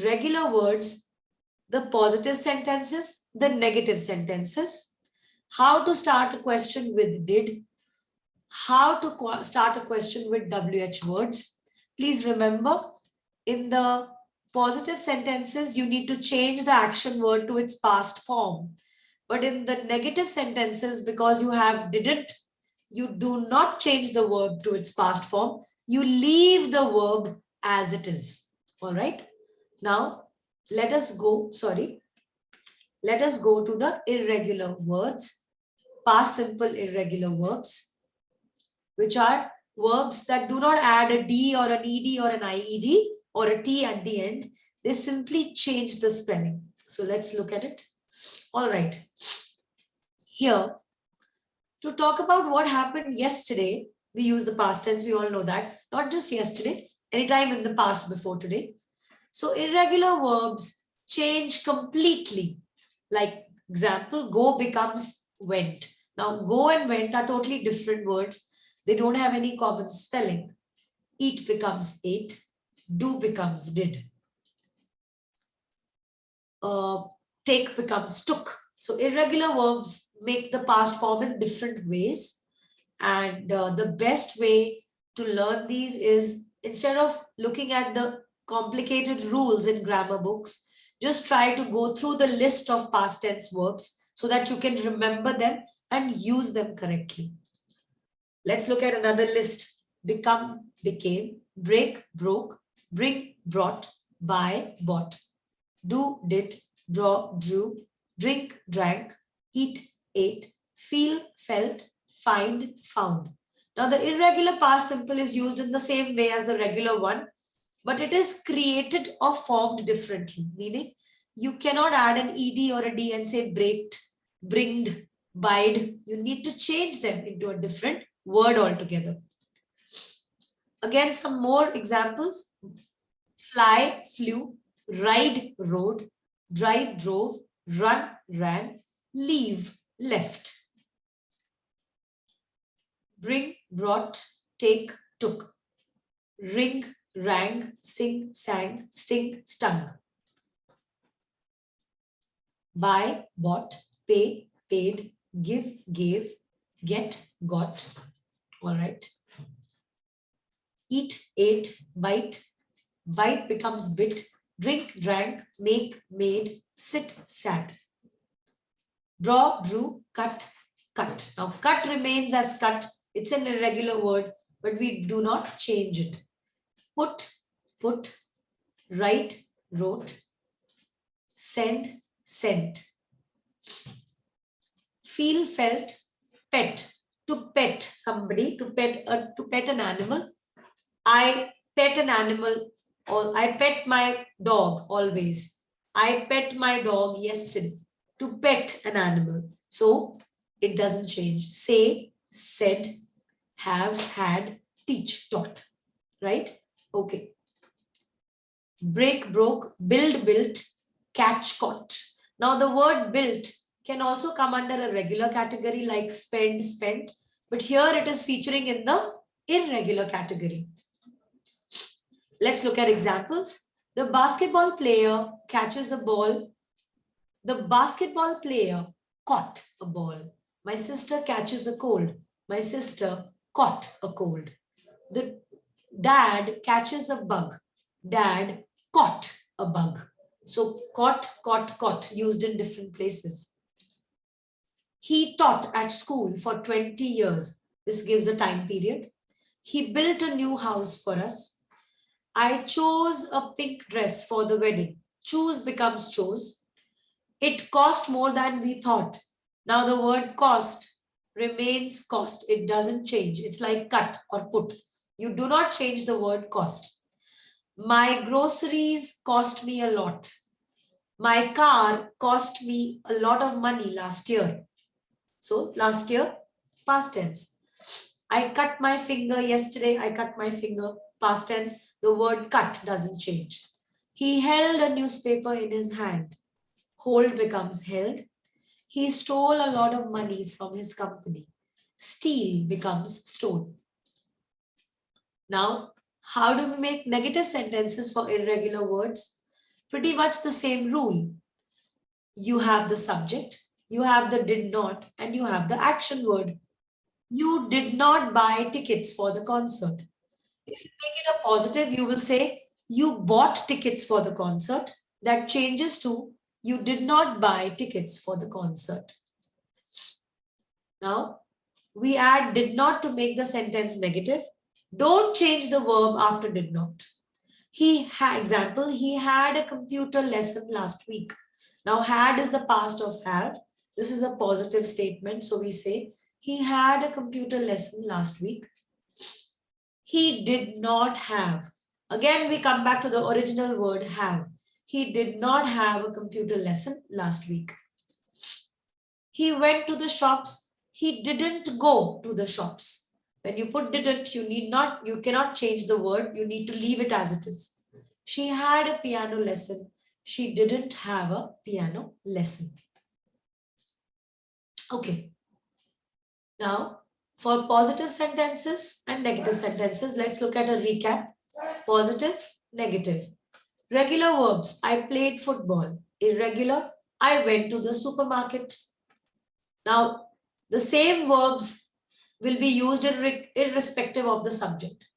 regular words, the positive sentences, the negative sentences, how to start a question with did, how to start a question with WH words. Please remember, in the positive sentences, you need to change the action word to its past form. But in the negative sentences, because you have didn't, you do not change the verb to its past form. You leave the verb as it is. All right. Now, let us go to the irregular words, past simple irregular verbs, which are verbs that do not add a D or an ED or an IED or a T at the end. They simply change the spelling. So let's look at it. All right. Here, to talk about what happened yesterday, we use the past tense. We all know that. Not just yesterday, anytime in the past before today. So irregular verbs change completely. Like example, go becomes went. Now go and went are totally different words. They don't have any common spelling. Eat becomes ate. Do becomes did. Take becomes took. So irregular verbs make the past form in different ways. And the best way to learn these is, instead of looking at the complicated rules in grammar books, just try to go through the list of past tense verbs so that you can remember them and use them correctly. Let's look at another list. Become, became, break, broke, bring, brought, buy, bought, do, did, draw, drew, drink, drank, eat, ate, feel, felt, find, found. Now the irregular past simple is used in the same way as the regular one, but it is created or formed differently, meaning you cannot add an ed or a d and say braked, bringed, bide. You need to change them into a different word altogether. Again, some more examples. Fly, flew, ride, rode, drive, drove, run, ran, leave, left. Bring, brought, take, took. Ring, rang, sing, sang, sting, stung. Buy, bought, pay, paid, give, gave, get, got. All right. Eat, ate, bite. Bite becomes bit. Drink, drank, make, made, sit, sat. Draw, drew, cut, cut. Now, cut remains as cut. It's an irregular word, but we do not change it. Put, put, write, wrote, send, sent. Feel, felt, pet. To pet somebody, to pet an animal. I pet an animal, or I pet my dog always. I pet my dog yesterday. To pet an animal. So it doesn't change. Say, said, have, had, teach, taught. Right? Okay. Break, broke, build, built, catch, caught. Now the word built can also come under a regular category like spend, spent, but here it is featuring in the irregular category. Let's look at examples. The basketball player catches a ball. The basketball player caught a ball. My sister catches a cold. My sister caught a cold. The dad catches a bug. Dad caught a bug. So caught, caught, caught, used in different places. He taught at school for 20 years. This gives a time period. He built a new house for us. I chose a pink dress for the wedding. Choose becomes chose. It cost more than we thought. Now the word cost remains cost. It doesn't change. It's like cut or put. You do not change the word cost. My groceries cost me a lot. My car cost me a lot of money last year. So last year, past tense. I cut my finger yesterday. I cut my finger. Past tense. The word cut doesn't change. He held a newspaper in his hand. Hold becomes held. He stole a lot of money from his company. Steal becomes stole. Now, how do we make negative sentences for irregular words? Pretty much the same rule. You have the subject, you have the did not, and you have the action word. You did not buy tickets for the concert. If you make it a positive, you will say you bought tickets for the concert. That changes to you did not buy tickets for the concert. Now, we add did not to make the sentence negative. Don't change the verb after did not. Example, he had a computer lesson last week. Now, had is the past of have. This is a positive statement. So we say, he had a computer lesson last week. He did not have. Again, we come back to the original word have. He did not have a computer lesson last week. He went to the shops. He didn't go to the shops. When you put didn't, you cannot change the word. You need to leave it as it is. She had a piano lesson. She didn't have a piano lesson. Okay. Now, for positive sentences and negative sentences, let's look at a recap. Positive, negative. Regular verbs. I played football. Irregular. I went to the supermarket. Now, the same verbs will be used irrespective of the subject.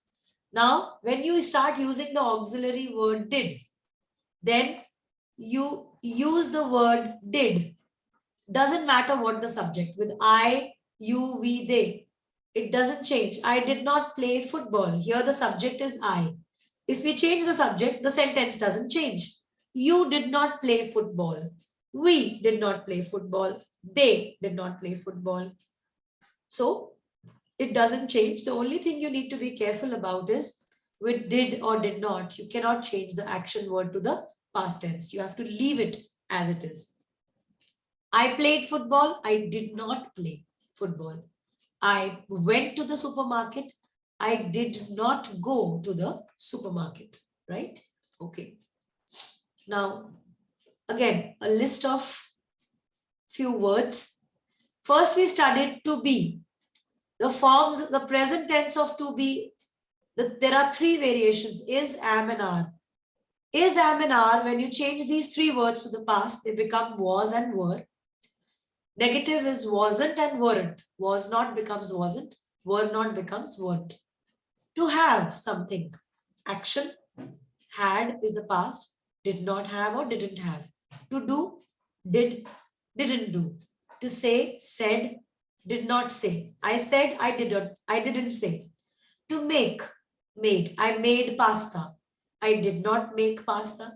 Now, when you start using the auxiliary word did, then you use the word did. Doesn't matter what the subject. With I, you, we, they. It doesn't change. I did not play football. Here the subject is I. If we change the subject, the sentence doesn't change. You did not play football. We did not play football. They did not play football. So it doesn't change. The only thing you need to be careful about is with did or did not, you cannot change the action word to the past tense. You have to leave it as it is. I played football. I did not play football. I went to the supermarket. I did not go to the supermarket, right? Okay. Now, again, a list of few words. First, we studied to be. The forms, the present tense of to be, there are three variations, is, am, and are. Is, am, and are, when you change these three words to the past, they become was and were. Negative is wasn't and weren't. Was not becomes wasn't. Were not becomes weren't. To have something. Action. Had is the past. Did not have or didn't have. To do. Did. Didn't do. To say. Said. Did not say. I said. I didn't say. To make. Made. I made pasta. I did not make pasta.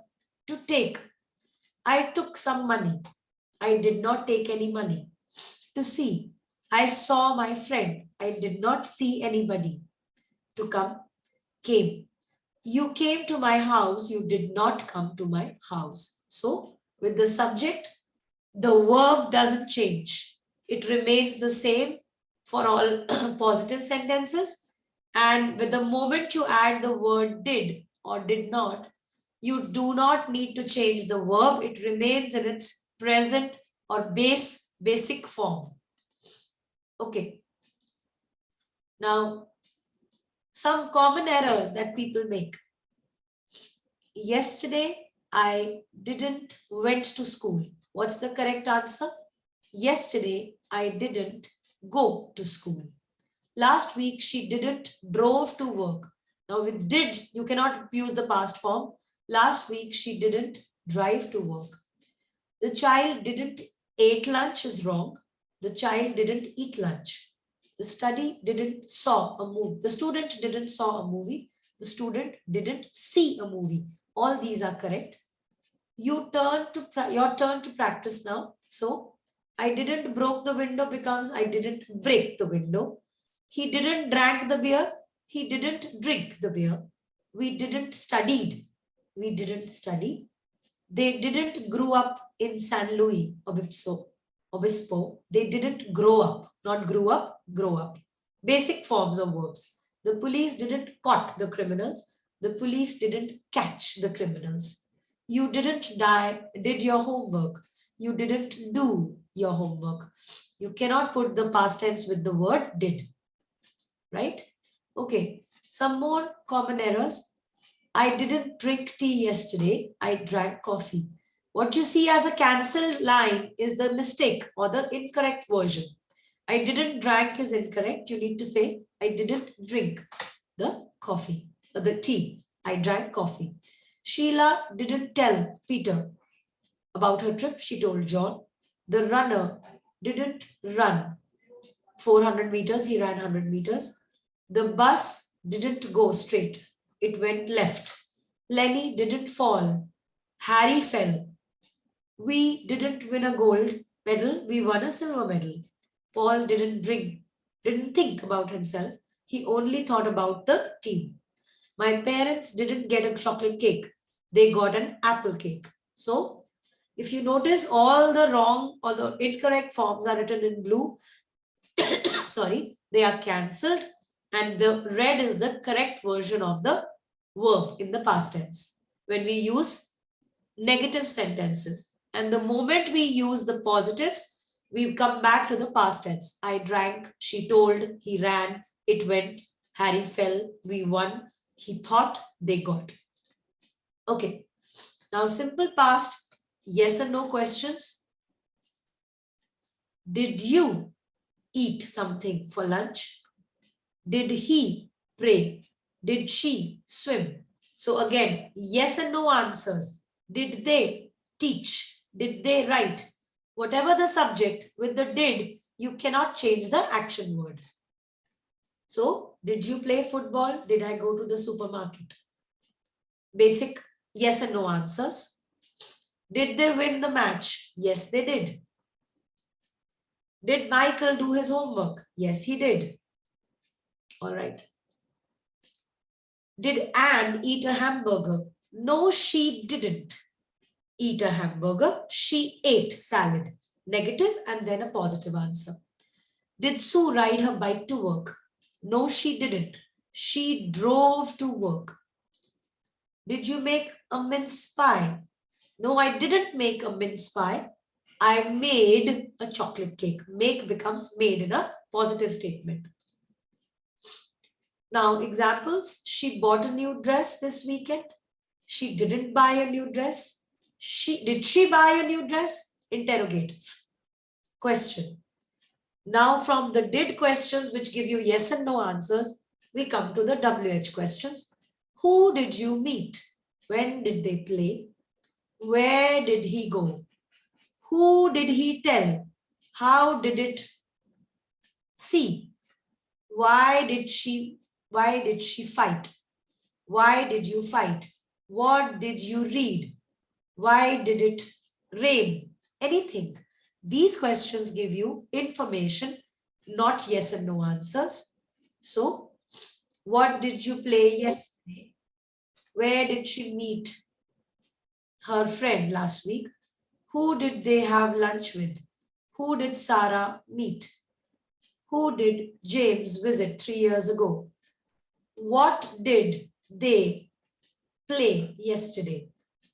To take. I took some money. I did not take any money. To see. I saw my friend. I did not see anybody. To come. Came. You came to my house. You did not come to my house. So with the subject, the verb doesn't change. It remains the same for all positive sentences. And with the moment you add the word did or did not, you do not need to change the verb. It remains in its present or basic form. Okay. Now, some common errors that people make. Yesterday, I didn't went to school. What's the correct answer? Yesterday, I didn't go to school. Last week, she didn't drove to work. Now with did, you cannot use the past form. Last week, she didn't drive to work. The child didn't ate lunch is wrong. The child didn't eat lunch. The student didn't saw a movie. The student didn't saw a movie. The student didn't see a movie. All these are correct. Your turn to practice now. So I didn't broke the window becomes I didn't break the window. He didn't drank the beer. He didn't drink the beer. We didn't studied. We didn't study. They didn't grow up in San Luis Obispo. They didn't grow up, not grew up, grow up. Basic forms of verbs. The police didn't caught the criminals. The police didn't catch the criminals. You didn't did your homework. You didn't do your homework. You cannot put the past tense with the word did. Right? Okay. Some more common errors. I didn't drink tea yesterday. I drank coffee. What you see as a cancelled line is the mistake or the incorrect version. I didn't drank is incorrect. You need to say, I didn't drink the coffee or the tea. I drank coffee. Sheila didn't tell Peter about her trip. She told John. The runner didn't run 400 meters. He ran 100 meters. The bus didn't go straight. It went left. Lenny didn't fall. Harry fell. We didn't win a gold medal. We won a silver medal. Paul didn't think about himself. He only thought about the team. My parents didn't get a chocolate cake. They got an apple cake. So, if you notice, all the wrong or the incorrect forms are written in blue. Sorry, they are cancelled And the read is the correct version of the verb in the past tense when we use negative sentences. And the moment we use the positives, we come back to the past tense. I drank, she told, he ran, it went, Harry fell, we won, he thought, they got. Okay, now simple past, yes or no questions. Did you eat something for lunch? Did he pray? Did she swim? So again, yes and no answers. Did they teach? Did they write? Whatever the subject, with the did, you cannot change the action word. So, did you play football? Did I go to the supermarket? Basic yes and no answers. Did they win the match? Yes, they did. Did Michael do his homework? Yes, he did. All right. Did Anne eat a hamburger? No, she didn't eat a hamburger. She ate salad. Negative and then a positive answer. Did Sue ride her bike to work? No, she didn't. She drove to work. Did you make a mince pie? No, I didn't make a mince pie. I made a chocolate cake. Make becomes made in a positive statement. Now, examples. She bought a new dress this weekend. She didn't buy a new dress. Did she buy a new dress? Interrogative. Question. Now, from the did questions, which give you yes and no answers, we come to the WH questions. Who did you meet? When did they play? Where did he go? Who did he tell? How did it see? Why did she fight? Why did you fight? What did you read? Why did it rain? Anything. These questions give you information, not yes and no answers. So, what did you play yesterday? Where did she meet her friend last week? Who did they have lunch with? Who did Sarah meet? Who did James visit 3 years ago? What did they play yesterday?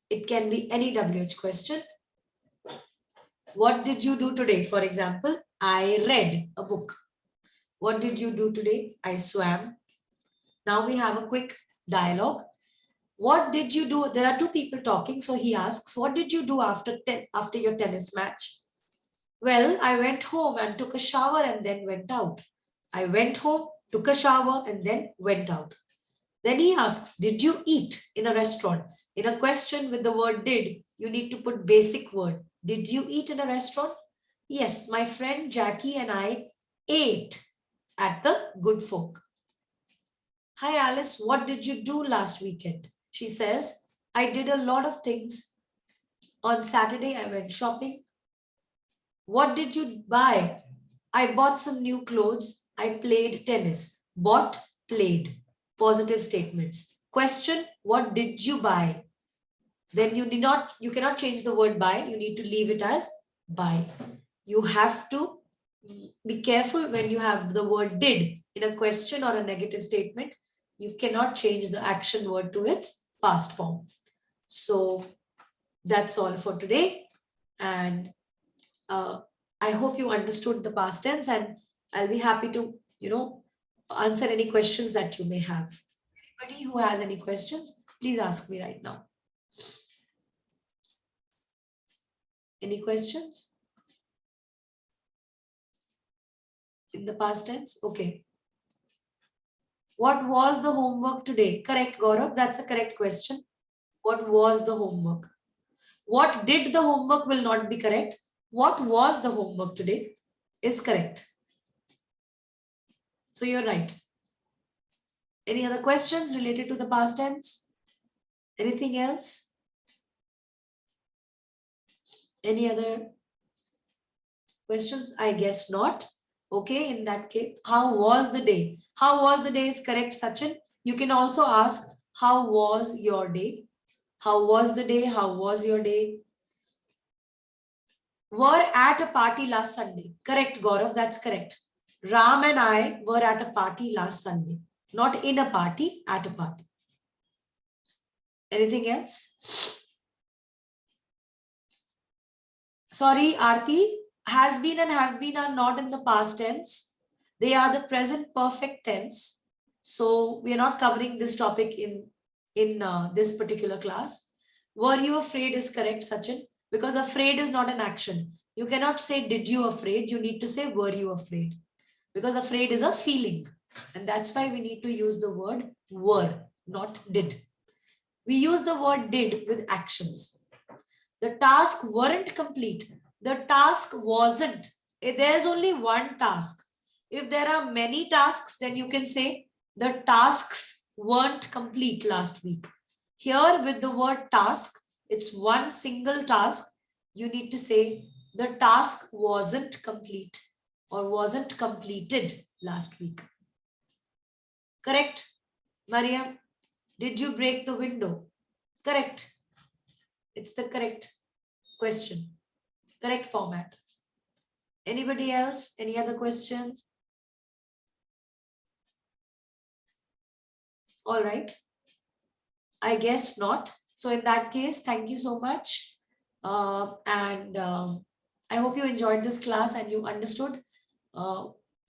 It can be any WH question. What did you do today? For example, I read a book. What did you do today? I swam. Now we have a quick dialogue. What did you do? There are two people talking. So he asks, what did you do after your tennis match? Well, I went home and took a shower and then went out. I went home, took a shower and then went out. Then he asks, did you eat in a restaurant? In a question with the word did, you need to put basic word. Did you eat in a restaurant? Yes, my friend Jackie and I ate at the Good Folk. Hi Alice, what did you do last weekend? She says, I did a lot of things. On Saturday, I went shopping. What did you buy? I bought some new clothes. I played tennis. Bought, played. Positive statements. Question, what did you buy? Then you cannot change the word buy. You need to leave it as buy. You have to be careful when you have the word did in a question or a negative statement. You cannot change the action word to its past form. So that's all for today. And I hope you understood the past tense, and I'll be happy to, answer any questions that you may have. Anybody who has any questions, please ask me right now. Any questions? In the past tense? Okay. What was the homework today? Correct, Gaurav. That's a correct question. What was the homework? What did the homework will not be correct. What was the homework today is correct. So you're right. Any other questions related to the past tense? Anything else? Any other questions? I guess not. Okay, in that case, how was the day? How was the day is correct, Sachin. You can also ask, how was your day? How was the day? How was your day? Were at a party last Sunday. Correct, Gaurav, that's correct. Ram and I were at a party last Sunday. Not in a party, at a party. Anything else? Sorry, Aarti, has been and have been are not in the past tense. They are the present perfect tense. So we are not covering this topic in this particular class. Were you afraid is correct, Sachin, because afraid is not an action. You cannot say did you afraid, you need to say were you afraid, because afraid is a feeling, and that's why we need to use the word were, not did. We use the word did with actions. The task weren't complete. The task wasn't. There's only one task. If there are many tasks, then you can say the tasks weren't complete last week. Here with the word task, it's one single task. You need to say the task wasn't complete or wasn't completed last week. Correct? Mariam, did you break the window? Correct. It's the correct question, correct format. Anybody else? Any other questions? All right. I guess not. So in that case, thank you so much. I hope you enjoyed this class and you understood